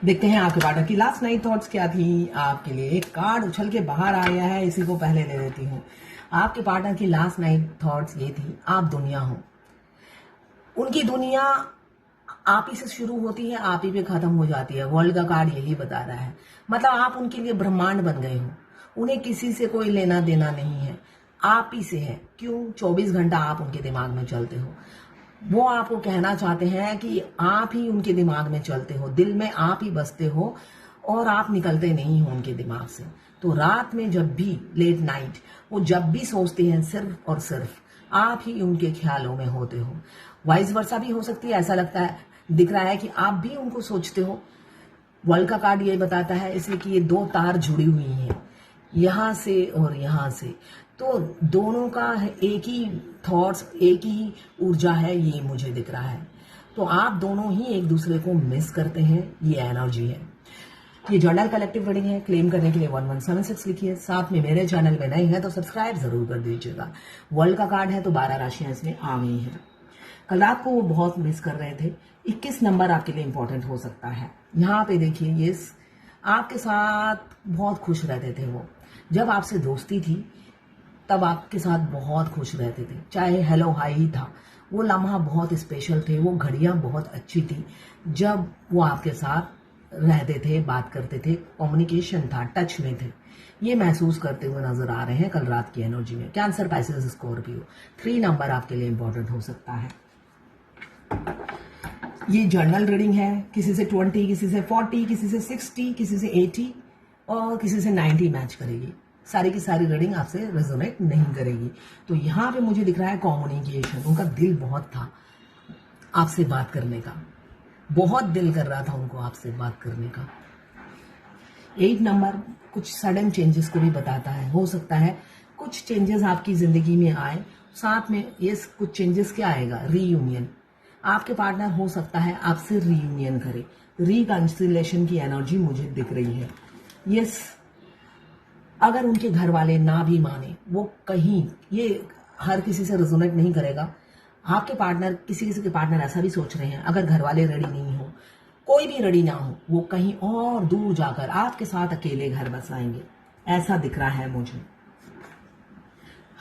देखते हैं आपके पार्टनर की लास्ट नाइट थॉट्स क्या थी आपके लिए। एक कार्ड उछल के बाहर आया है, इसी को पहले ले लेती हूँ। आपके पार्टनर की लास्ट नाइट थॉट्स ये थी, आप दुनिया हो। उनकी दुनिया आप ही से शुरू होती है, आप ही पे खत्म हो जाती है। वर्ल्ड का कार्ड यही बता रहा है, मतलब आप उनके लिए ब्रह्मांड बन गए हो। उन्हें किसी से कोई लेना देना नहीं है, आप ही से है। क्यों? 24 घंटा आप उनके दिमाग में चलते हो। वो आपको कहना चाहते हैं कि आप ही उनके दिमाग में चलते हो, दिल में आप ही बसते हो और आप निकलते नहीं हो उनके दिमाग से। तो रात में जब भी लेट नाइट वो जब भी सोचते हैं, सिर्फ और सिर्फ आप ही उनके ख्यालों में होते हो। वाइस वर्सा भी हो सकती है, ऐसा लगता है, दिख रहा है कि आप भी उनको सोचते हो। वर्ल्ड का कार्ड ये बताता है, इसलिए कि ये दो तार जुड़ी हुई हैं, यहाँ से और यहाँ से। तो दोनों का एक ही थॉट्स, एक ही ऊर्जा है, ये मुझे दिख रहा है। तो आप दोनों ही एक दूसरे को मिस करते हैं, ये एनर्जी है। ये जर्नल कलेक्टिव रीडिंग है। क्लेम करने के लिए 1176 लिखिए। साथ में मेरे चैनल में नए हैं तो सब्सक्राइब जरूर कर दीजिएगा। वर्ल्ड का कार्ड है तो 12 राशियां इसमें आ गई हैं। कल रात को वो बहुत मिस कर रहे थे। 21 नंबर आपके लिए इंपॉर्टेंट हो सकता है। यहाँ पे देखिए, ये आपके साथ बहुत खुश रहते थे वो। जब आपसे दोस्ती थी तब आपके साथ बहुत खुश रहते थे, चाहे हेलो हाई ही था। वो लम्हा बहुत स्पेशल थे, वो घड़ियां बहुत अच्छी थी जब वो आपके साथ रहते थे, बात करते थे, कम्युनिकेशन था, टच में थे। ये महसूस करते हुए नजर आ रहे हैं कल रात की एनर्जी में। Cancer, Pisces, Scorpio. 3 नंबर आपके लिए इंपॉर्टेंट हो सकता है। ये जर्नल रीडिंग है। किसी से 20, किसी से 40, किसी से 60, किसी से 80 और किसी से 90 मैच करेगी। सारी की सारी रीडिंग आपसे रेजोनेट नहीं करेगी। तो यहाँ पे मुझे दिख रहा है कम्युनिकेशन। उनका दिल बहुत था आपसे बात करने का, बहुत दिल कर रहा था उनको आपसे बात करने का। 8 नंबर कुछ सडन चेंजेस को भी बताता है। हो सकता है कुछ चेंजेस आपकी जिंदगी में आए। साथ में ये कुछ चेंजेस क्या आएगा? रीयूनियन। आपके पार्टनर हो सकता है आपसे रीयूनियन करे। रिकंसिलेशन की एनर्जी मुझे दिख रही है। यस, अगर उनके घर वाले ना भी माने, वो कहीं, ये हर किसी से रेजोनेट नहीं करेगा। आपके पार्टनर, किसी किसी के पार्टनर ऐसा भी सोच रहे हैं, अगर घर वाले रेडी नहीं हो, कोई भी रेडी ना हो, वो कहीं और दूर जाकर आपके साथ अकेले घर बसाएंगे, ऐसा दिख रहा है मुझे।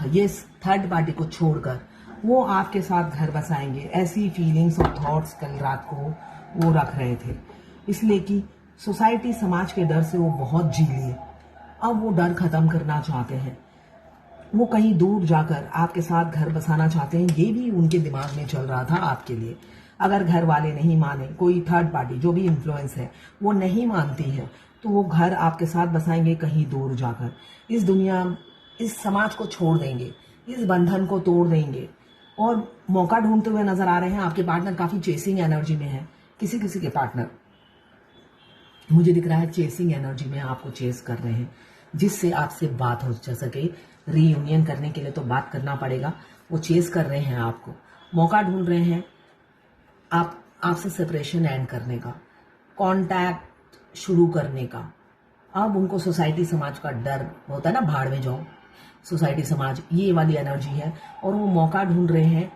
ये थर्ड पार्टी को छोड़कर वो आपके साथ घर बसाएंगे, ऐसी फीलिंग्स और थॉट्स कल रात को वो रख रहे थे। इसलिए कि सोसाइटी, समाज के डर से वो बहुत जी लिए। अब वो डर खत्म करना चाहते हैं। वो कहीं दूर जाकर आपके साथ घर बसाना चाहते हैं। ये भी उनके दिमाग में चल रहा था आपके लिए। अगर घर वाले नहीं माने, कोई थर्ड पार्टी जो भी इन्फ्लुएंस है वो नहीं मानती है, तो वो घर आपके साथ बसाएंगे कहीं दूर जाकर। इस दुनिया, इस समाज को छोड़ देंगे, इस बंधन को तोड़ देंगे और मौका ढूंढते हुए नजर आ रहे हैं। आपके पार्टनर काफी चेसिंग एनर्जी में है। किसी किसी के पार्टनर मुझे दिख रहा है चेसिंग एनर्जी में आपको चेस कर रहे हैं, जिससे आपसे बात हो सके। रीयूनियन करने के लिए तो बात करना पड़ेगा। वो चेस कर रहे हैं आपको, मौका ढूंढ रहे हैं आपसे सेपरेशन एंड करने का, कांटेक्ट शुरू करने का। अब उनको सोसाइटी, समाज का डर होता है ना, भाड़ में जाओ, सोसाइटी, समाज, ये वाली एनर्जी है और वो मौका ढूंढ रहे हैं।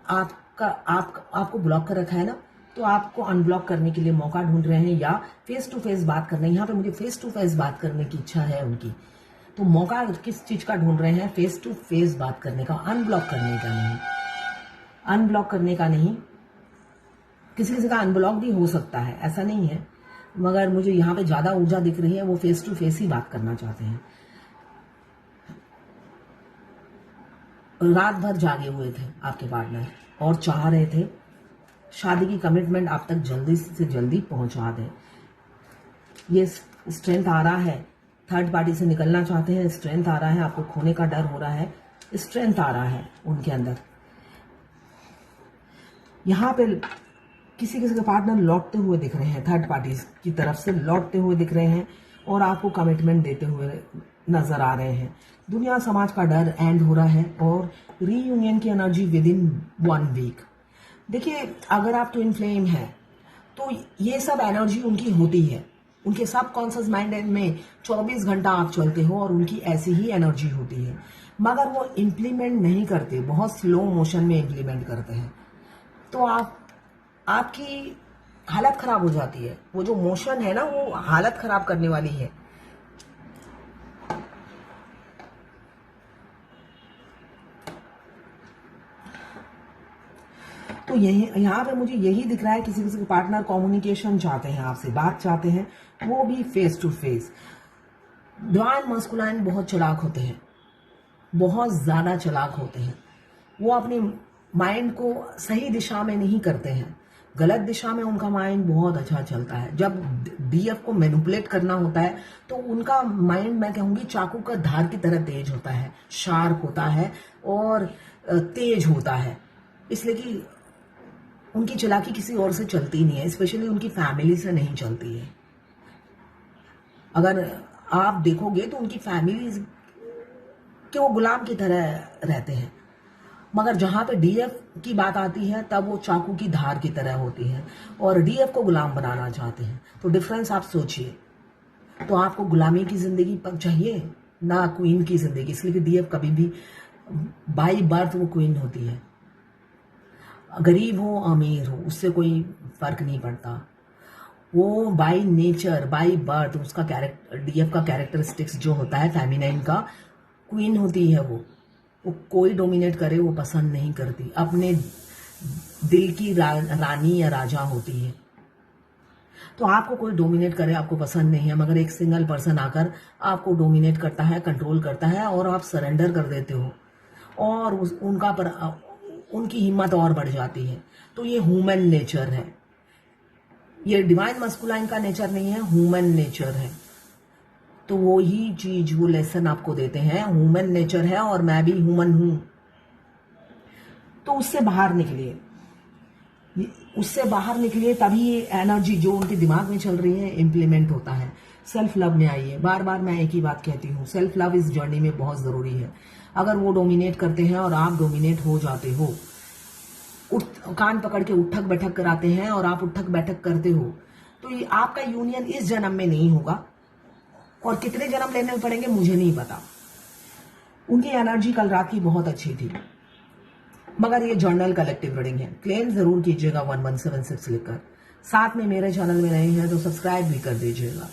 आपको ब्लॉक कर रखा है ना, तो आपको अनब्लॉक करने के लिए मौका ढूंढ रहे हैं, या फेस टू फेस बात करने। यहाँ पे मुझे फेस टू फेस बात करने की इच्छा है उनकी। तो मौका किस चीज का ढूंढ रहे हैं? फेस टू फेस बात करने का, अनब्लॉक करने का नहीं। अनब्लॉक करने का नहीं, किसी किसी का अनब्लॉक भी हो सकता है, ऐसा नहीं है, मगर मुझे यहाँ पे ज्यादा ऊर्जा दिख रही है। वो फेस टू फेस ही बात करना चाहते हैं। रात भर जागे हुए थे आपके पार्टनर और चाह रहे थे शादी की कमिटमेंट आप तक जल्दी से जल्दी पहुंचा दें। ये स्ट्रेंथ आ रहा है, थर्ड पार्टी से निकलना चाहते हैं। स्ट्रेंथ आ रहा है, आपको खोने का डर हो रहा है, स्ट्रेंथ आ रहा है उनके अंदर। यहाँ पे किसी किसी के पार्टनर लौटते हुए दिख रहे हैं, थर्ड पार्टी की तरफ से लौटते हुए दिख रहे हैं और आपको कमिटमेंट देते हुए नजर आ रहे हैं। दुनिया, समाज का डर एंड हो रहा है और रीयूनियन की एनर्जी विद इन 1 वीक। देखिए, अगर आप ट्विन फ्लेम है तो ये सब एनर्जी उनकी होती है। उनके सब कॉन्शियस माइंड में 24 घंटा आप चलते हो और उनकी ऐसी ही एनर्जी होती है, मगर वो इम्प्लीमेंट नहीं करते, बहुत स्लो मोशन में इम्प्लीमेंट करते हैं। तो आपकी हालत खराब हो जाती है। वो जो मोशन है ना, वो हालत खराब करने वाली है। तो यही यहाँ पे मुझे यही दिख रहा है, किसी किसी के पार्टनर कम्युनिकेशन चाहते हैं, आपसे बात चाहते हैं, वो भी face to face. Divine masculine बहुत चालाक होते हैं, बहुत ज्यादा चालाक होते हैं। वो अपनी माइंड को सही दिशा में नहीं करते हैं, गलत दिशा में उनका माइंड बहुत अच्छा चलता है। जब डीएफ को मैनिपुलेट करना होता है तो उनका माइंड, मैं कहूंगी, चाकू का धार की तरह तेज होता है, शार्प होता है और तेज होता है। इसलिए कि उनकी चालाकी किसी और से चलती नहीं है, स्पेशली उनकी फैमिली से नहीं चलती है। अगर आप देखोगे तो उनकी फैमिली के वो गुलाम की तरह रहते हैं, मगर जहां पे डीएफ की बात आती है तब वो चाकू की धार की तरह होती है और डीएफ को गुलाम बनाना चाहते हैं। तो डिफरेंस आप सोचिए। तो आपको गुलामी की जिंदगी पर चाहिए ना क्वीन की जिंदगी, इसलिए कि डीएफ कभी भी बाई बर्थ वो क्वीन होती है। गरीब हो अमीर हो उससे कोई फर्क नहीं पड़ता, वो बाई नेचर बाई बर्थ उसका कैरेक्टर, डीएफ का कैरेक्टरिस्टिक्स जो होता है फेमिनाइन का, क्वीन होती है। वो कोई डोमिनेट करे वो पसंद नहीं करती, अपने दिल की रानी या राजा होती है। तो आपको कोई डोमिनेट करे आपको पसंद नहीं है, मगर एक सिंगल पर्सन आकर आपको डोमिनेट करता है, कंट्रोल करता है और आप सरेंडर कर देते हो और उनकी हिम्मत और बढ़ जाती है। तो ये ह्यूमन नेचर है, ये डिवाइन मस्कुलाइन का नेचर नहीं है, ह्यूमन नेचर है। तो वो ही चीज, वो लेसन आपको देते हैं, ह्यूमन नेचर है और मैं भी ह्यूमन हूं। तो उससे बाहर निकलिए, उससे बाहर निकलिए, तभी ये एनर्जी जो उनके दिमाग में चल रही है इम्प्लीमेंट होता है। सेल्फ लव में आइए। बार बार मैं एक ही बात कहती हूँ, सेल्फ लव इस जर्नी में बहुत जरूरी है। अगर वो डोमिनेट करते हैं और आप डोमिनेट हो जाते हो, कान पकड़ के उठक बैठक कराते हैं और आप उठक बैठक करते हो, तो ये आपका यूनियन इस जन्म में नहीं होगा और कितने जन्म लेने पड़ेंगे मुझे नहीं पता। उनकी एनर्जी कल रात की बहुत अच्छी थी, मगर ये जर्नल कलेक्टिव रीडिंग है। क्लेम जरूर कीजिएगा 1176 लिखकर। साथ में मेरे चैनल में नए हैं तो सब्सक्राइब भी कर दीजिएगा।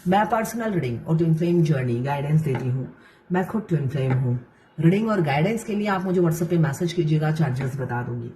मैं पर्सनल रीडिंग और ट्विन फ्लेम जर्नी गाइडेंस देती हूँ। मैं खुद ट्विन फ्लेम हूँ। रीडिंग और गाइडेंस के लिए आप मुझे व्हाट्सएप पे मैसेज कीजिएगा, चार्जेस बता दूंगी।